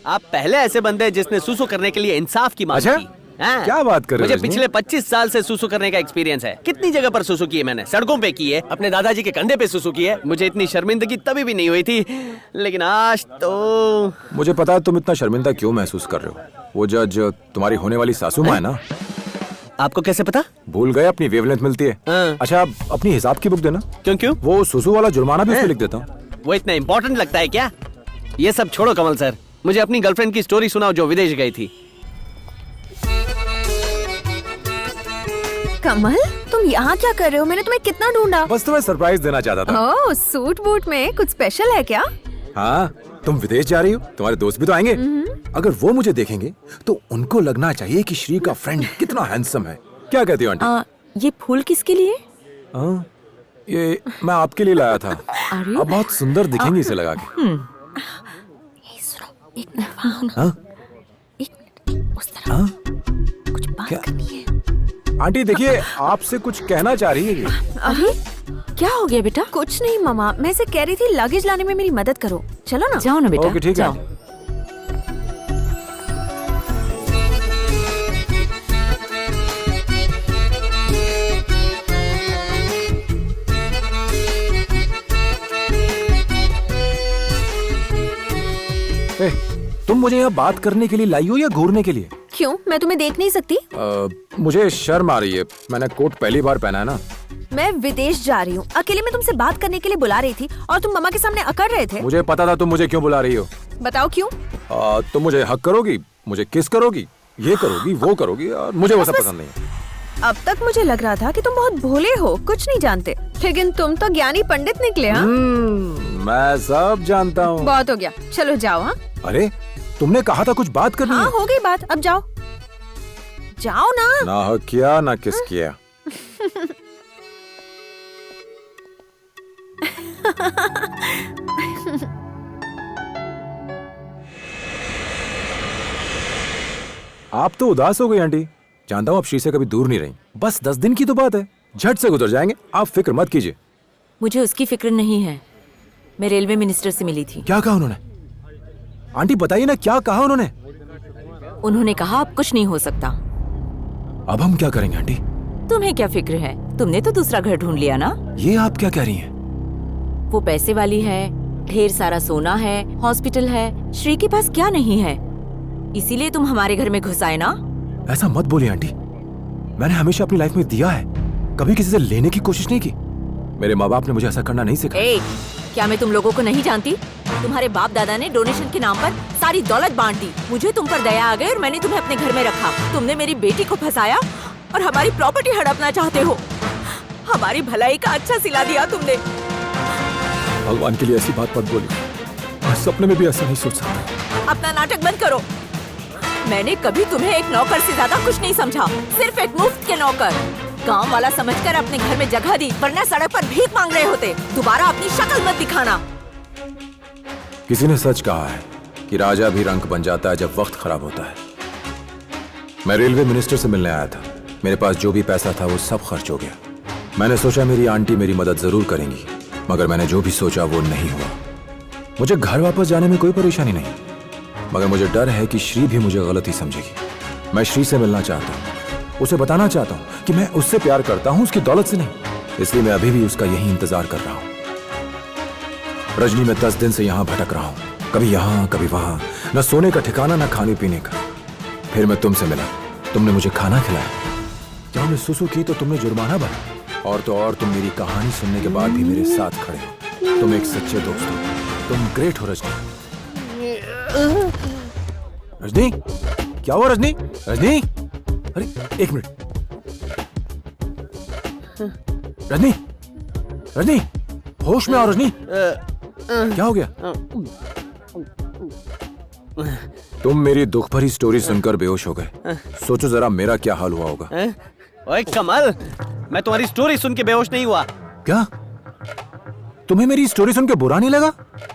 आप पहले ऐसे बंदे हैं जिसने सुसु करने के लिए इंसाफ की मांग अच्छा? की। हाँ। क्या बात कर रहे हो मुझे पिछले 25 साल से सुसु करने का एक्सपीरियंस है। कितनी जगह पर सुसु की है मैंने, सड़कों पे की है, अपने दादाजी के कंधे पे सुसु की है। मुझे इतनी शर्मिंदगी तभी भी नहीं हुई थी, लेकिन आज तो मुझे पता है तुम इतना शर्मिंदा क्यों महसूस कर रहे हो। वो जज तुम्हारी होने वाली सासू माँ है ना। आपको कैसे पता? भूल गए अपनी वेवलेंथ मिलती है। हाँ। अच्छा अपनी हिसाब की बुक देना। क्यों? वो सुसु वाला जुर्माना भी उसमें लिख देता हूँ। वो इतना इम्पोर्टेंट लगता है क्या? ये सब छोड़ो कमल सर, मुझे अपनी गर्लफ्रेंड की स्टोरी सुनाओ जो विदेश गई थी। कमल, तुम यहाँ क्या कर रहे हो? मैंने तुम्हें कितना ढूंढा। बस तुम्हें सरप्राइज देना चाहता था। ओह, सूट बूट में कुछ स्पेशल है क्या? हाँ, तुम विदेश जा रही हो, तुम्हारे दोस्त भी तो आएंगे। अगर वो मुझे देखेंगे तो उनको लगना चाहिए कि श्री का फ्रेंड कितना हैंडसम है। क्या कहती हो आंटी? ये फूल किसके लिए? ये मैं आपके लिए लाया था। अरे? अब बहुत सुंदर दिखेंगी इसे लगा के। एक मिनट, हाँ? एक मिनट, उस तरफ हाँ? कुछ बात क्या? करनी है। आंटी देखिए, आपसे कुछ कहना चाह रही है ये। अरे क्या हो गया बेटा? कुछ नहीं मामा, मैं इसे कह रही थी लगेज लाने में मेरी मदद करो। चलो ना। जाओ ना बेटा। ओके ठीक है। तुम मुझे यहाँ बात करने के लिए लाई हो या घूरने के लिए? क्यों, मैं तुम्हें देख नहीं सकती? मुझे शर्म आ रही है। मैंने कोट पहली बार पहना है ना। मैं विदेश जा रही हूँ, अकेले में तुमसे बात करने के लिए बुला रही थी और तुम मम्मा के सामने अकड़ रहे थे। मुझे पता था तुम मुझे क्यों बुला रही हो। बताओ क्यों? तुम मुझे हक करोगी, मुझे किस करोगी, ये करोगी, वो करोगी, और मुझे वो सब पसंद नहीं है। अब तक मुझे लग रहा था कि तुम बहुत भोले हो, कुछ नहीं जानते, लेकिन तुम तो ज्ञानी पंडित निकले। हाँ, मैं सब जानता हूँ। बहुत हो गया, चलो जाओ। हाँ, अरे तुमने कहा था कुछ बात करनी हाँ है। हो गई बात, अब जाओ। जाओ ना। ना हक किया ना किस किया। आप तो उदास हो गई आंटी। जानता हूँ आप श्री से कभी दूर नहीं रही। बस 10 दिन की तो बात है, झट से गुजर जाएंगे, आप फिक्र मत कीजिए। मुझे उसकी फिक्र नहीं है। मैं रेलवे मिनिस्टर से मिली थी। क्या कहा उन्होंने? आंटी बताइए ना, क्या कहा उन्होंने? उन्होंने कहा अब कुछ नहीं हो सकता। अब हम क्या करेंगे आंटी? तुम्हें क्या फिक्र है? तुमने तो दूसरा घर ढूंढ लिया ना। ये आप क्या कह रही हैं? वो पैसे वाली है, ढेर सारा सोना है, हॉस्पिटल है। श्री के पास क्या नहीं है? इसीलिए तुम हमारे घर में घुस आए ना। ऐसा मत बोलिए आंटी। मैंने हमेशा अपनी लाइफ में दिया है, कभी किसी से लेने की कोशिश नहीं की। मेरे माँ बाप ने मुझे ऐसा करना नहीं सिखाया। क्या मैं तुम लोगों को नहीं जानती? तुम्हारे बाप दादा ने डोनेशन के नाम पर सारी दौलत बांट दी। मुझे तुम पर दया आ गई और मैंने तुम्हें अपने घर में रखा। तुमने मेरी बेटी को फंसाया और हमारी प्रॉपर्टी हड़पना चाहते हो। हमारी भलाई का अच्छा सिला दिया तुमने। भगवान के लिए ऐसी बात मत बोलिए, मैं सपने में भी ऐसा नहीं सोच सकता। अपना नाटक बंद करो। मैंने कभी तुम्हें एक नौकर से ज्यादा कुछ नहीं समझा, सिर्फ एक मुफ्त के नौकर। गांव वाला समझकर अपने घर में जगह दी, वरना सड़क पर भीख मांग रहे होते। दोबारा अपनी शक्ल मत दिखाना। किसी ने सच कहा है कि राजा भी रंक बन जाता है जब वक्त खराब होता है। मैं रेलवे मिनिस्टर से मिलने आया था। मेरे पास जो भी पैसा था वो सब खर्च हो गया। मैंने सोचा मेरी आंटी मेरी मदद जरूर करेंगी, मगर मैंने जो भी सोचा वो नहीं हुआ। मुझे घर वापस जाने में कोई परेशानी नहीं, मगर मुझे डर है कि श्री भी मुझे गलत ही समझेगी। मैं श्री से मिलना चाहता हूँ, उसे बताना चाहता हूँ कि मैं उससे प्यार करता हूँ, उसकी दौलत से नहीं। इसलिए मैं अभी भी उसका यही इंतजार कर रहा हूँ। रजनी, मैं 10 दिन से यहाँ भटक रहा हूँ, कभी यहाँ कभी वहां, न सोने का ठिकाना न खाने पीने का। फिर मैं तुमसे मिला, तुमने मुझे खाना खिलाया। जब हमने सुसु की तो तुमने जुर्माना भरा, और तो और तुम मेरी कहानी सुनने के बाद भी मेरे साथ खड़े हो। तुम एक सच्चे दोस्त हो, तुम ग्रेट हो रजनी। रजनी, क्या हुआ रजनी? रजनी, अरे एक मिनट। रजनी, रजनी, होश में आओ रजनी। क्या हो गया? तुम मेरी दुख भरी स्टोरी सुनकर बेहोश हो गए। सोचो जरा मेरा क्या हाल हुआ होगा। ओए कमल, मैं तुम्हारी स्टोरी सुन के बेहोश नहीं हुआ। क्या तुम्हें मेरी स्टोरी सुन के बुरा नहीं लगा?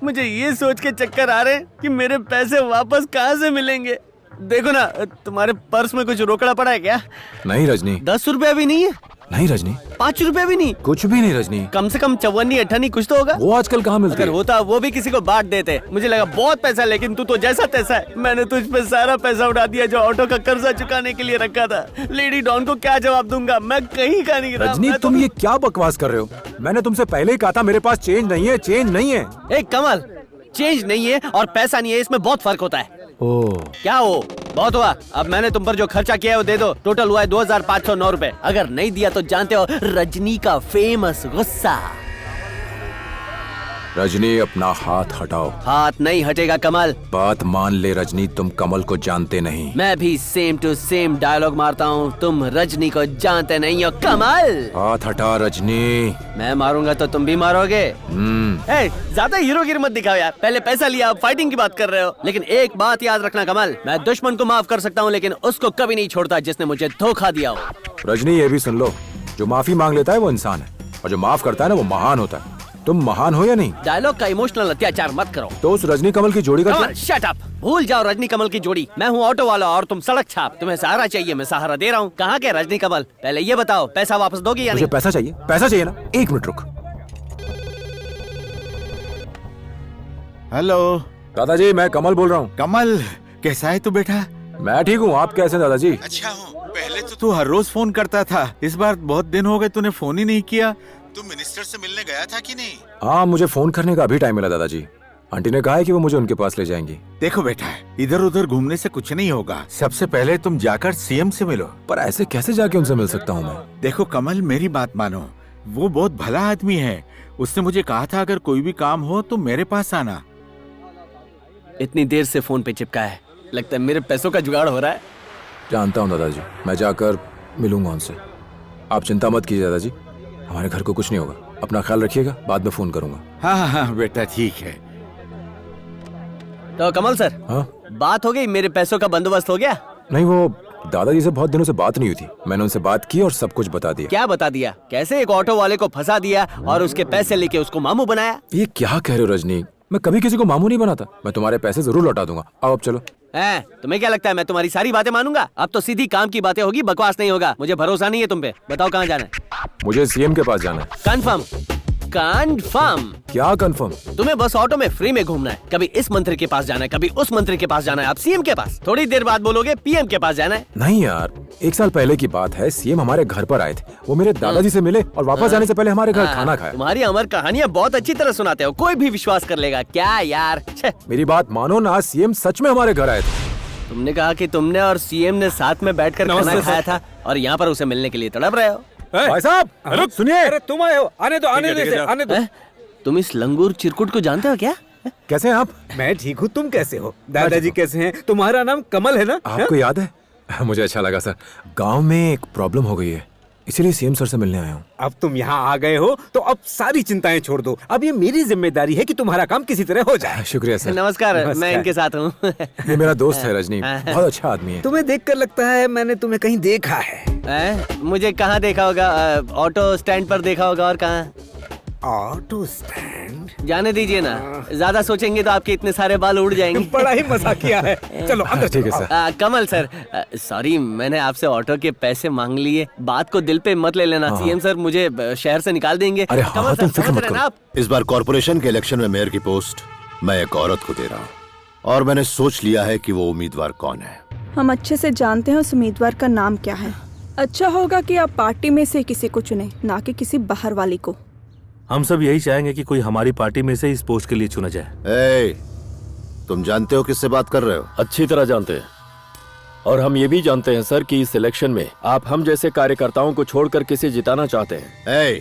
मुझे ये सोच के चक्कर आ रहे हैं कि मेरे पैसे वापस कहाँ से मिलेंगे। देखो ना, तुम्हारे पर्स में कुछ रोकड़ा पड़ा है क्या? नहीं रजनी। 10 रुपया भी नहीं है? नहीं रजनी, 5 रुपए भी नहीं? कुछ भी नहीं रजनी। कम से कम 54 अट्ठानी कुछ तो होगा। वो आजकल कहाँ मिलते अगर हैं? होता वो भी किसी को बांट देते। मुझे लगा बहुत पैसा, लेकिन तू तो जैसा तैसा है। मैंने तुझ पे सारा पैसा उड़ा दिया जो ऑटो का कर्जा चुकाने के लिए रखा था। लेडी डॉन को क्या जवाब दूंगा? मैं कहीं का नहीं रहा। रजनी, तुम ये क्या बकवास कर रहे हो? मैंने तुमसे पहले ही कहा था मेरे पास चेंज नहीं है, चेंज नहीं है। एक कमल, चेंज नहीं है और पैसा नहीं है, इसमें बहुत फर्क होता है। ओह, क्या हो? बहुत हुआ। अब मैंने तुम पर जो खर्चा किया है वो दे दो। टोटल हुआ है 2509 रुपए। अगर नहीं दिया तो जानते हो रजनी का फेमस गुस्सा। रजनी अपना हाथ हटाओ। हाथ नहीं हटेगा कमल। बात मान ले रजनी, तुम कमल को जानते नहीं। मैं भी सेम टू सेम डायलॉग मारता हूँ। तुम रजनी को जानते नहीं हो कमल। हाथ हटा रजनी। मैं मारूंगा तो तुम भी मारोगे। ज्यादा हीरोगिरी मत दिखाओ यार। पहले पैसा लिया, अब फाइटिंग की बात कर रहे हो। लेकिन एक बात याद रखना कमल, मैं दुश्मन को माफ कर सकता हूँ लेकिन उसको कभी नहीं छोड़ता जिसने मुझे धोखा दिया हो। रजनी, ये भी सुन लो, जो माफी मांग लेता है वो इंसान है और जो माफ करता है ना वो महान होता है। तुम महान हो या नहीं? डायलॉग का इमोशनल अत्याचार मत करो। तो उस रजनी कमल की जोड़ी का क्या? कमल शट अप। भूल जाओ रजनी कमल की जोड़ी। मैं हूँ ऑटो वाला और तुम सड़क छाप। तुम्हें सहारा चाहिए, मैं सहारा दे रहा हूँ। कहाँ के रजनी कमल? पहले ये बताओ, पैसा वापस दोगी या मुझे नहीं? पैसा चाहिए, पैसा चाहिए ना। एक मिनट रुक। हेलो दादाजी, मैं कमल बोल रहा हूँ। कमल, कैसा है तू बेटा? मैं ठीक हूँ, आप कैसे हैं दादाजी? अच्छा हूँ। पहले तो तू हर रोज फोन करता था, इस बार बहुत दिन हो गए तूने फोन ही नहीं किया। तू मिनिस्टर से मिलने गया था कि नहीं? हाँ, मुझे फोन करने का अभी टाइम मिला दादाजी। आंटी ने कहा है कि वो मुझे उनके पास ले जाएंगी। देखो बेटा, इधर उधर घूमने से कुछ नहीं होगा। सबसे पहले तुम जाकर सीएम से मिलो। पर ऐसे कैसे जाके उनसे मिल सकता हूँ मैं? देखो कमल, मेरी बात मानो, वो बहुत भला आदमी है। उसने मुझे कहा था अगर कोई भी काम हो तो मेरे पास आना। इतनी देर से फोन पे चिपका है, लगता है मेरे पैसों का जुगाड़ हो रहा है। जानता हूँ दादाजी, मैं जाकर मिलूंगा उनसे। आप चिंता मत कीजिए दादाजी, हमारे घर को कुछ नहीं होगा। अपना ख्याल रखिएगा, बाद में फोन करूंगा। हाँ हाँ बेटा, ठीक है। तो कमल सर, हाँ, बात हो गई, मेरे पैसों का बंदोबस्त हो गया? नहीं, वो दादाजी से बहुत दिनों से बात नहीं हुई थी। मैंने उनसे बात की और सब कुछ बता दिया। क्या बता दिया? कैसे एक ऑटो वाले को फंसा दिया और उसके पैसे लेके उसको मामू बनाया? ये क्या कह रहे हो रजनी? मैं कभी किसी को मामू नहीं बनाता। मैं तुम्हारे पैसे जरूर लौटा दूंगा। आओ अब चलो। तुम्हें क्या लगता है मैं तुम्हारी सारी बातें मानूंगा? अब तो सीधी काम की बातें होगी, बकवास नहीं होगा। मुझे भरोसा नहीं है तुम पे। बताओ कहाँ जाना है? मुझे सीएम के पास जाना है। कंफर्म? कंफर्म? क्या कंफर्म? तुम्हें बस ऑटो में फ्री में घूमना है। कभी इस मंत्री के पास जाना है, कभी उस मंत्री के पास जाना है। अब सीएम के पास। थोड़ी देर बाद बोलोगे पीएम के पास जाना है। नहीं यार, 1 साल पहले की बात है। सीएम हमारे घर पर आए थे। वो मेरे दादाजी से मिले और वापस जाने से पहले हमारे घर खाना खाया। तुम्हारी अमर कहानियां बहुत अच्छी तरह सुनाते हो, कोई भी विश्वास कर लेगा। क्या यार, मेरी बात मानो ना, सीएम सच में हमारे घर आए थे। तुमने कहा कि तुमने और सीएम ने साथ में बैठकर खाना खाया था और यहाँ पर उसे मिलने के लिए तड़प रहे हो। भाई साहब सुनिए। अरे तुम आए हो, आने दो, आने दो इसे, आने दो। तुम इस लंगूर चिरकुट को जानते हो क्या? कैसे हैं आप? मैं ठीक हूँ, तुम कैसे हो? दादाजी कैसे हैं? तुम्हारा नाम कमल है ना? आपको याद है? मुझे अच्छा लगा सर। गांव में एक प्रॉब्लम हो गई है, इसीलिए सीएम सर से मिलने आया हूँ। अब तुम यहाँ आ गए हो तो अब सारी चिंताएं छोड़ दो। अब ये मेरी जिम्मेदारी है कि तुम्हारा काम किसी तरह हो जाए। शुक्रिया सर। नमस्कार, मैं इनके साथ हूँ। ये मेरा दोस्त है रजनी, बहुत अच्छा आदमी है। तुम्हें देखकर लगता है मैंने तुम्हें कहीं देखा है। मुझे कहाँ देखा होगा? ऑटो स्टैंड पर देखा होगा, और कहाँ? Auto stand? जाने दीजिए ना, ज्यादा सोचेंगे तो आपके इतने सारे बाल उड़ जाएंगे। बड़ा ही मजाक किया है। चलो अंदर ठीक है चलो। सर। कमल सर, सॉरी, मैंने आपसे ऑटो के पैसे मांग लिए। बात को दिल पे मत ले लेना। सीएम सर मुझे शहर से निकाल देंगे। अरे हाँ, कमल तुम सर, फिक्र समझ मत रहे ना करो। आप? इस बार कॉर्पोरेशन के इलेक्शन में मेयर की पोस्ट मैं एक औरत को दे रहा हूँ और मैंने सोच लिया है कि वो उम्मीदवार कौन है। हम अच्छे से जानते हैं उस उम्मीदवार का नाम क्या है। अच्छा होगा कि आप पार्टी में से किसी को चुने, ना कि किसी बाहर वाली को। हम सब यही चाहेंगे कि कोई हमारी पार्टी में से इस पोस्ट के लिए चुना जाए। तुम जानते हो किससे बात कर रहे हो? अच्छी तरह जानते हैं, और हम ये भी जानते हैं सर कि इस इलेक्शन में आप हम जैसे कार्यकर्ताओं को छोड़कर किसे जिताना चाहते हैं।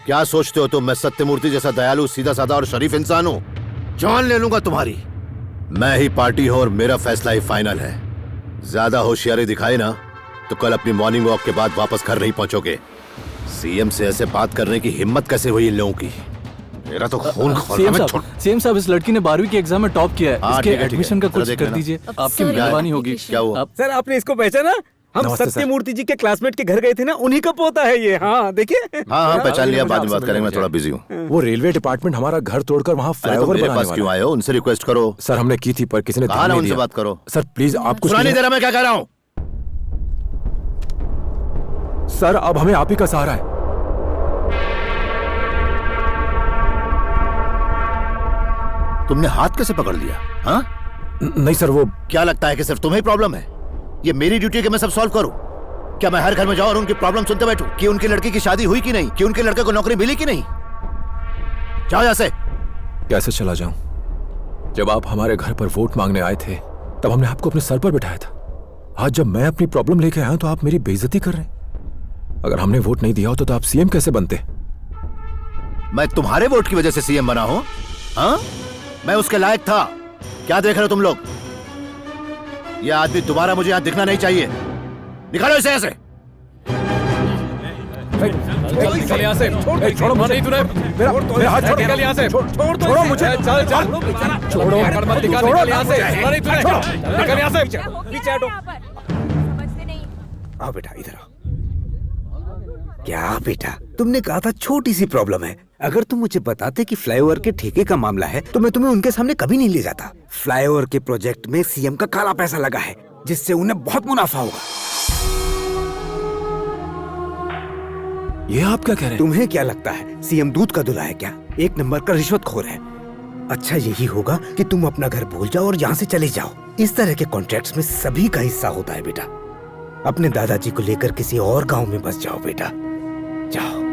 क्या सोचते हो तुम मैं सत्यमूर्ति जैसा दयालु, सीधा साधा और शरीफ इंसान हूँ? जान ले लूंगा तुम्हारी। मैं ही पार्टी हूँ और मेरा फैसला ही फाइनल है। ज्यादा होशियारी दिखाई ना तो कल अपनी मॉर्निंग वॉक के बाद वापस घर नहीं पहुंचोगे। सीएम से ऐसे बात करने की हिम्मत कैसे हुई इन लोगों की? मेरा तो खून खोल रहा है। सीएम साहब, इस लड़की ने 12वीं के एग्जाम में टॉप किया है। इसके ठीक है, एडमिशन का जरा कुछ देख कर लेना। दीजिए, आपकी सर, मेहरबानी होगी। क्या हुआ? सर, आपने इसको पहचाना? हम नमस्ते सर। सत्यमूर्ति जी के क्लासमेट के घर गए थे ना, उन्हीं का पोता है ये। हाँ देखिए। हाँ, पहचान लिया, बाद में बात करेंगे, मैं थोड़ा बिजी हूँ। वो रेलवे डिपार्टमेंट हमारा घर तोड़कर वहाँ अरे तो फ्लाईओवर मेरे बनाने पास क्यों वाला है। आए हो? उनसे रिक्वेस्ट करो। सर, हमने की थी पर किसी ने कहा ध्यान ना नहीं उनसे दिया। बात करो। सर प्लीज, आप कुछ सुना नहीं नहीं- दे रहा मैं क्या कह रहा हूँ? सर अब हमें आप ही का सहारा है। तुमने हाथ कैसे पकड़ लिया? हाँ? नहीं सर, वो क्या लगता है कि सिर्फ तुम्हें प्रॉब्लम है? ये मेरी ड्यूटी है कि मैं सब सॉल्व करूं। क्या मैं हर घर में जाऊं और उनकी प्रॉब्लम सुनते बैठूं कि उनकी लड़की की शादी हुई कि नहीं, कि उनके लड़के को नौकरी मिली कि नहीं? जाओ यहां से। कैसे चला जाऊं? जब आप हमारे घर पर वोट मांगने आए थे तब हमने आपको अपने सर पर बिठाया था। आज जब मैं अपनी प्रॉब्लम लेके आया हूं तो आप मेरी बेइज्जती कर रहे हैं। अगर हमने वोट नहीं दिया होता तो आप सीएम कैसे बनते? मैं तुम्हारे वोट की वजह से सीएम बना हूं? हाँ? मैं उसके लायक था। क्या देख रहे हो तुम लोग? यह आदमी दोबारा मुझे यहां दिखना नहीं चाहिए। निकालो इसे ऐसे। निकल यहाँ से। छोड़ो मुझे। मेरा हाथ छोड़ो। निकल यहाँ से। छोड़ो मुझे। छोड़ो मत। निकल यहाँ से। निकल यहाँ से। आओ बेटा, इधर आओ। क्या बेटा, तुमने कहा था छोटी सी प्रॉब्लम है। अगर तुम मुझे बताते कि फ्लाईओवर के ठेके का मामला है तो मैं तुम्हें उनके सामने कभी नहीं ले जाता। फ्लाईओवर के प्रोजेक्ट में सीएम का काला पैसा लगा है जिससे उन्हें बहुत मुनाफा होगा। ये आप क्या कह रहे हैं? तुम्हें क्या लगता है सीएम दूध का दूल्हा है क्या? एक नंबर का रिश्वतखोर है। अच्छा यही होगा कि तुम अपना घर भूल जाओ और यहाँ से चले जाओ। इस तरह के कॉन्ट्रैक्ट्स में सभी का हिस्सा होता है बेटा। अपने दादाजी को लेकर किसी और गांव में बस जाओ बेटा, जाओ।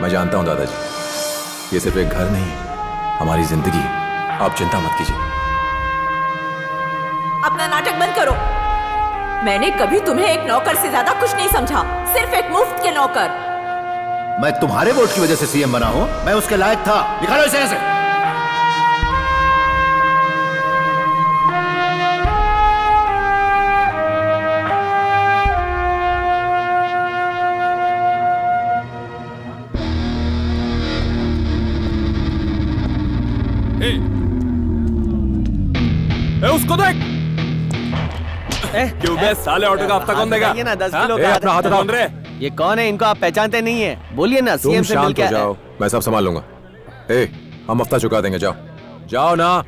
मैं जानता हूं दादाजी, ये सिर्फ एक घर नहीं है, हमारी जिंदगी है। आप चिंता मत कीजिए। अपना नाटक बंद करो। मैंने कभी तुम्हें एक नौकर से ज्यादा कुछ नहीं समझा, सिर्फ एक मुफ्त के नौकर। मैं तुम्हारे वोट की वजह से सीएम बना हूं। मैं उसके लायक था। निकालो इसे ऐसे। उसको देख। क्यों बे साले ऑटो का हफ्ता कौन देगा? ये ना 10 किलो का अपना हाथ हटाओ। ये कौन है? इनको आप पहचानते नहीं है? बोलिए ना, सीएम से मिल के जाओ, मैं सब संभाल लूंगा। हम हफ्ता चुका देंगे। जाओ जाओ ना।